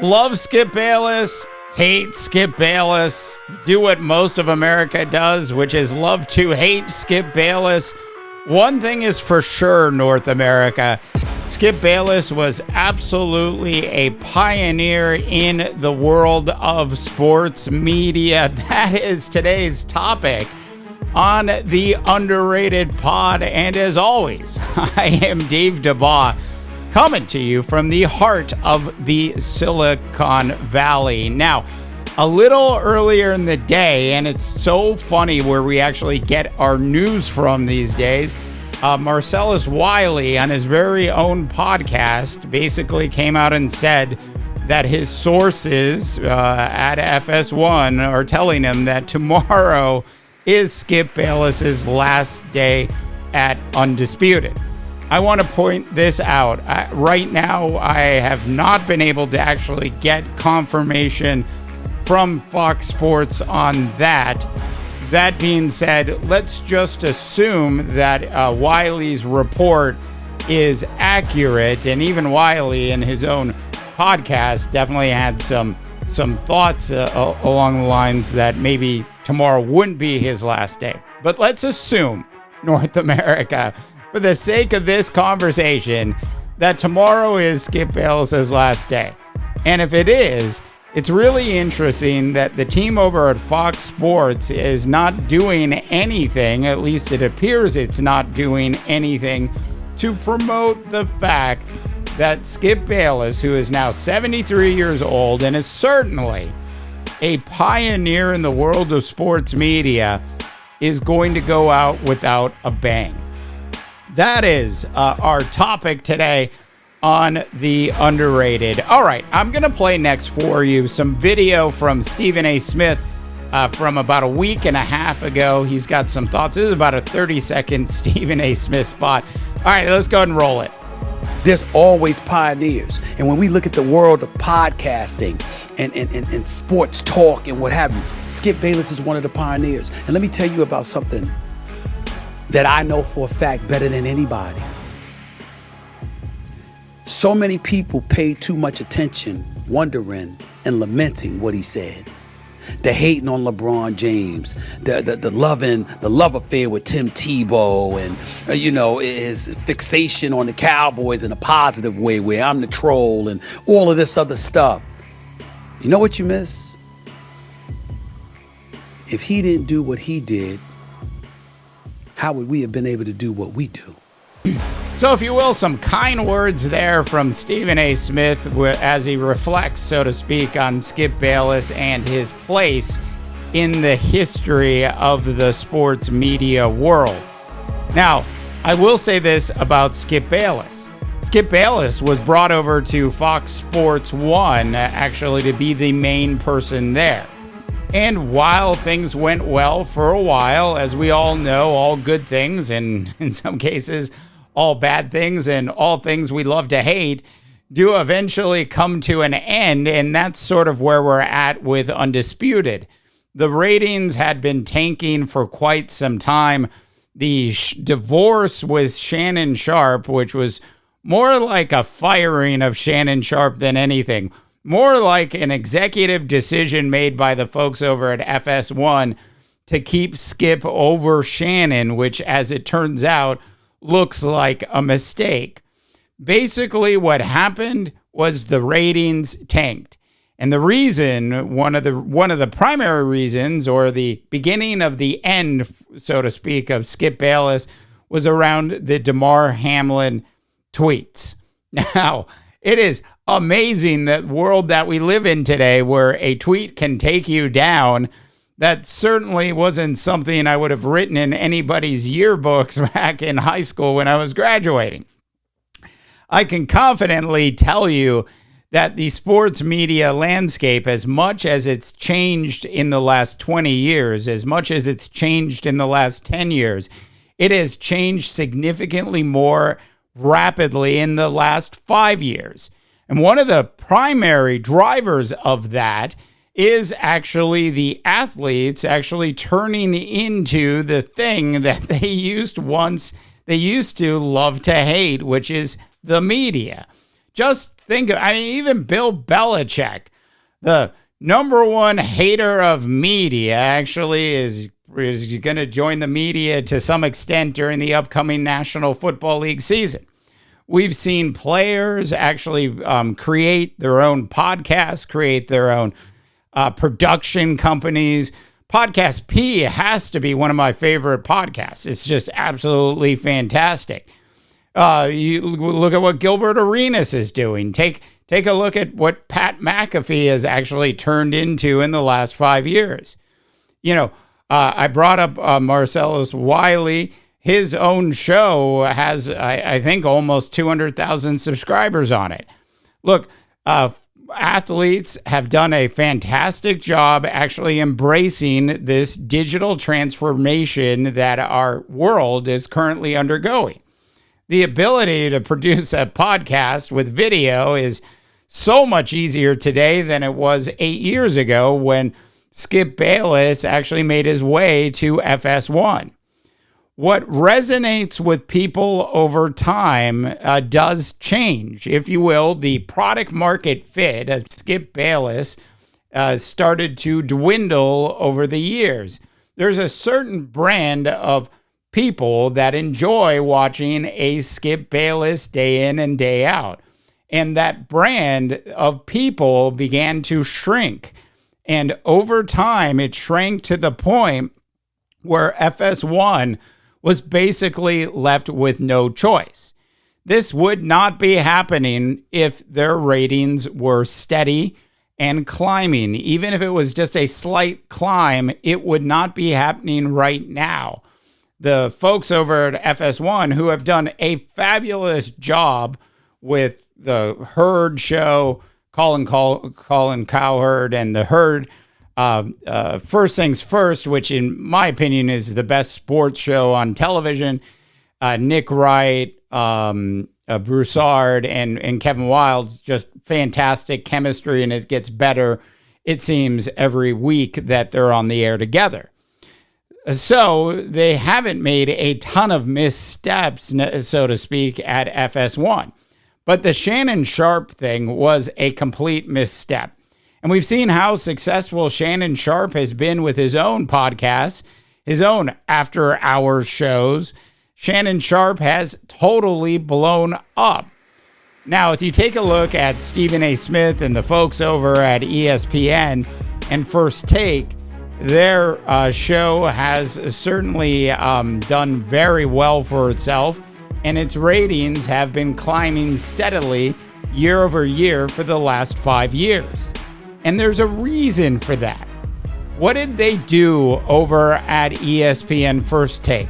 Love Skip Bayless, hate Skip Bayless, do what most of America does, which is love to hate Skip Bayless. One thing is for sure, North America, Skip Bayless was absolutely a pioneer in the world of sports media. That is today's topic on the Underrated Pod. And as always, I am Dave DeBaugh, coming to you from the heart of the Silicon Valley. Now, a little earlier in the day, and it's so funny where we actually get our news from these days, Marcellus Wiley on his very own podcast basically came out and said that his sources at FS1 are telling him that tomorrow is Skip Bayless's last day at Undisputed. I want to point this out. Right now, I have not been able to actually get confirmation from Fox Sports on that. That being said, let's just assume that Wiley's report is accurate, and even Wiley in his own podcast definitely had some thoughts along the lines that maybe tomorrow wouldn't be his last day. But let's assume, North America, for the sake of this conversation, that tomorrow is Skip Bayless's last day. And if it is, it's really interesting that the team over at Fox Sports is not doing anything, at least it appears it's not doing anything, to promote the fact that Skip Bayless, who is now 73 years old and is certainly a pioneer in the world of sports media, is going to go out without a bang. That is our topic today on the Underrated. All right, I'm going to play next for you some video from Stephen A. Smith from about a week and a half ago. He's got some thoughts. This is about a 30-second Stephen A. Smith spot. All right, let's go ahead and roll it. There's always pioneers. And when we look at the world of podcasting and sports talk and what have you, Skip Bayless is one of the pioneers. And let me tell you about something that I know for a fact better than anybody. So many people paid too much attention, wondering and lamenting what he said. The hating on LeBron James, the love affair with Tim Tebow, and his fixation on the Cowboys in a positive way, where I'm the troll and all of this other stuff. You know what you miss? If he didn't do what he did, how would we have been able to do what we do? So, if you will, some kind words there from Stephen A. Smith as he reflects, so to speak, on Skip Bayless and his place in the history of the sports media world. Now, I will say this about Skip Bayless. Skip Bayless was brought over to Fox Sports 1, actually, to be the main person there. And while things went well for a while, as we all know, all good things, and in some cases, all bad things and all things we love to hate, do eventually come to an end. And that's sort of where we're at with Undisputed. The ratings had been tanking for quite some time. The divorce with Shannon Sharpe, which was more like a firing of Shannon Sharpe than anything, more like an executive decision made by the folks over at FS1 to keep Skip over Shannon, which, as it turns out, looks like a mistake. Basically, what happened was the ratings tanked. And the reason, one of the primary reasons, or the beginning of the end, so to speak, of Skip Bayless, was around the Damar Hamlin tweets. Now, it is amazing that world that we live in today, where a tweet can take you down. That certainly wasn't something I would have written in anybody's yearbooks back in high school when I was graduating. I can confidently tell you that the sports media landscape, as much as it's changed in the last 20 years, as much as it's changed in the last 10 years, it has changed significantly more rapidly in the last 5 years. And one of the primary drivers of that is actually the athletes actually turning into the thing that they used to love to hate, which is the media. Just think, even Bill Belichick, the number one hater of media, actually is going to join the media to some extent during the upcoming National Football League season. We've seen players actually create their own podcasts, create their own production companies. Podcast P has to be one of my favorite podcasts. It's just absolutely fantastic. You look at what Gilbert Arenas is doing. Take a look at what Pat McAfee has actually turned into in the last 5 years. I brought up Marcellus Wiley. His own show has, I think, almost 200,000 subscribers on it. Look, athletes have done a fantastic job actually embracing this digital transformation that our world is currently undergoing. The ability to produce a podcast with video is so much easier today than it was 8 years ago when Skip Bayless actually made his way to FS1. What resonates with people over time does change. If you will, the product market fit of Skip Bayless started to dwindle over the years. There's a certain brand of people that enjoy watching a Skip Bayless day in and day out. And that brand of people began to shrink. And over time, it shrank to the point where FS1 was basically left with no choice. This would not be happening if their ratings were steady and climbing. Even if it was just a slight climb, it would not be happening right now. The folks over at FS1 who have done a fabulous job with the Herd show, Colin Cowherd, and the Herd First Things First, which in my opinion is the best sports show on television. Nick Wright, Broussard, and Kevin Wilde's just fantastic chemistry, and it gets better, it seems, every week that they're on the air together. So they haven't made a ton of missteps, so to speak, at FS1. But the Shannon Sharpe thing was a complete misstep. And we've seen how successful Shannon Sharpe has been with his own podcasts, his own after-hours shows. Shannon Sharpe has totally blown up. Now, if you take a look at Stephen A. Smith and the folks over at ESPN and First Take, their show has certainly done very well for itself, and its ratings have been climbing steadily year over year for the last 5 years. And there's a reason for that. What did they do over at ESPN First Take?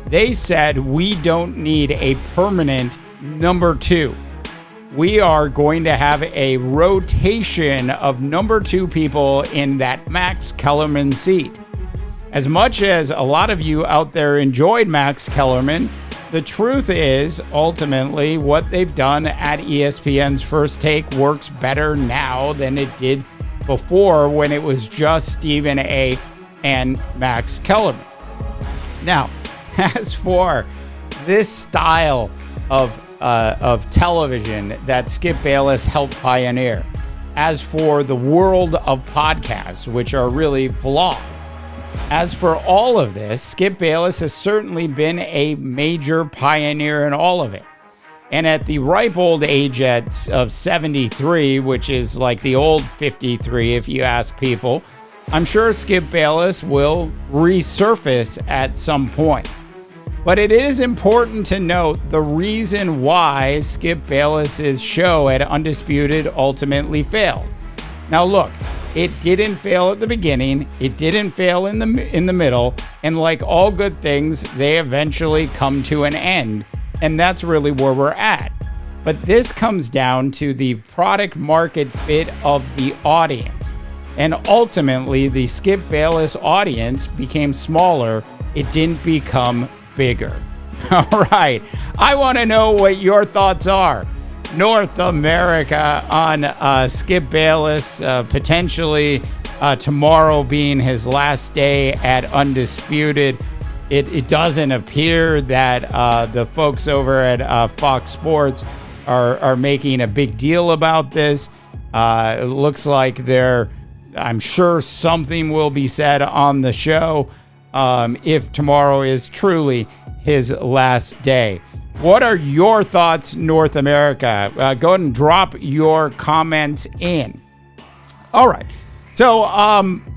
They said, we don't need a permanent number two. We are going to have a rotation of number two people in that Max Kellerman seat. As much as a lot of you out there enjoyed Max Kellerman, the truth is, ultimately, what they've done at ESPN's First Take works better now than it did before when it was just Stephen A. and Max Kellerman. Now, as for this style of television that Skip Bayless helped pioneer, as for the world of podcasts, which are really vlogs, as for all of this, Skip Bayless has certainly been a major pioneer in all of it. And at the ripe old age of 73, which is like the old 53 if you ask people, I'm sure Skip Bayless will resurface at some point. But it is important to note the reason why Skip Bayless's show at Undisputed ultimately failed. Now look, it didn't fail at the beginning, it didn't fail in the middle, and like all good things, they eventually come to an end, and that's really where we're at. But this comes down to the product market fit of the audience. And ultimately, the Skip Bayless audience became smaller, it didn't become bigger. All right, I want to know what your thoughts are. North America on Skip Bayless, potentially tomorrow being his last day at Undisputed. It doesn't appear that the folks over at Fox Sports are making a big deal about this. It looks like I'm sure something will be said on the show if tomorrow is truly his last day. What are your thoughts, North America? Go ahead and drop your comments in. All right. So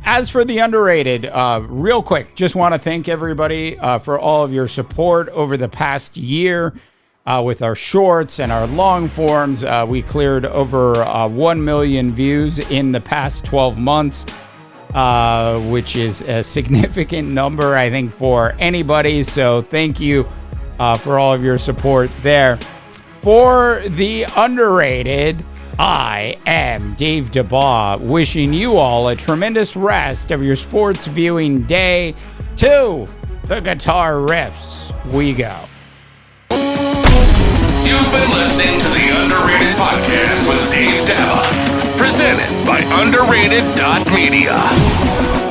as for the underrated, real quick, just want to thank everybody for all of your support over the past year with our shorts and our long forms. We cleared over 1 million views in the past 12 months, which is a significant number, I think, for anybody. So thank you for all of your support there. For the underrated, I am Dave DeBaugh, wishing you all a tremendous rest of your sports viewing day. To the guitar riffs we go. You've been listening to the Underrated Podcast with Dave DeBaugh, presented by underrated.media.